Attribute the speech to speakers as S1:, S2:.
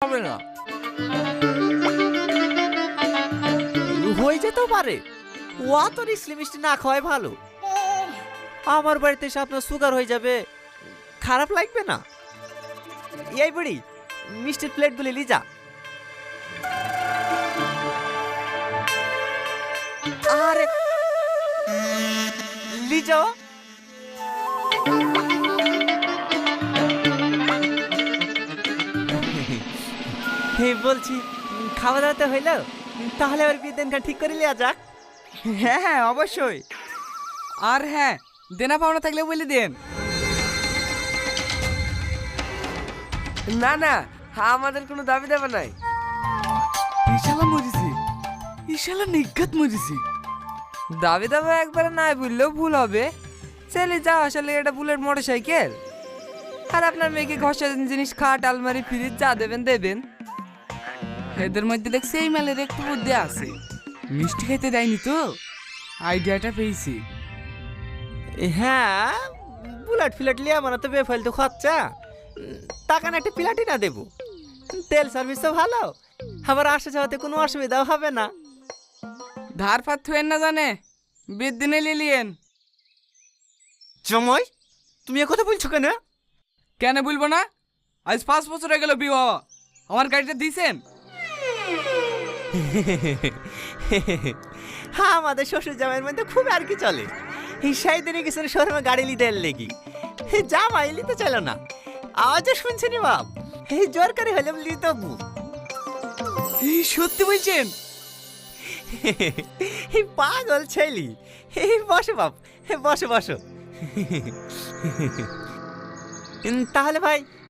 S1: হবে না।
S2: হয়ে যেতেও পারে, ও তো রিসলি মিষ্টি না খাওয়াই ভালো। আমার বাড়িতে এসে আপনার সুগার হয়ে যাবে, খারাপ লাগবে না? এই বুড়ি, মিষ্টির প্লেটগুলি লি যা। আরে লি যাও। বলছি খাওয়া দাওয়া তো হইলো, তাহলে আর বিয়ের দিনটা ঠিক করে লিয়া যাক।
S1: হ্যাঁ হ্যাঁ অবশ্যই। আর হ্যাঁ, দেনা পাওনা থাকলে বলে দেন।
S3: না না, আমাদের কোনো দাবি দেবা নাই।
S1: ইশালা মরিছি, ইশালা নিঘাত মরিছি।
S3: দাবি দেবা একবারে নাই বললেও ভুল হবে। ছেলে যা আসলে এটা বুলেট মোটর সাইকেল, আর আপনার মেয়েকে ঘষার জিনিস, খাট, আলমারি, ফ্রিজ যা দেবেন দেবেন।
S1: এদের মধ্যে দেখছি এই মেলের একটু বুদ্ধি আছে। মিষ্টি খেতে দেয়নি তো, আইডিয়াটা পেয়েছি।
S2: হ্যাঁ, বুলেট ফিলেট লিয়া মানে তো বেফালতু খরচা। টাকা না একটা পিলাটি না দেবো, তেল সার্ভিসও ভালো, আবার আসা যাওয়াতে কোনো অসুবিধাও হবে না।
S1: ধার ফার থুয়েন না জানে, বিয়ের দিনে লিলিয়েন।
S2: সময় তুমি কথা বলছো কেন?
S1: কেন বলবো না? আজ 5 বছর হয়ে গেল বিয়ে হওয়া, আমার গাড়িটা দিয়েছেন?
S2: হ্যাঁ, আমাদের শ্বশুর জামাইয়ের মধ্যে খুব আর কি চলে। এই সেই দিনে কিছু শোরুমে গাড়ি নিতে লেগি, জামাই নিতে চলো না। আওয়াজও শুনছিনি বাপ, এই জোরকারি হলে লিত।
S1: এই সত্যি বলছেন?
S2: এই পাগল ছেলি, এই বসো বাপ, বসো বসো। তাহলে ভাই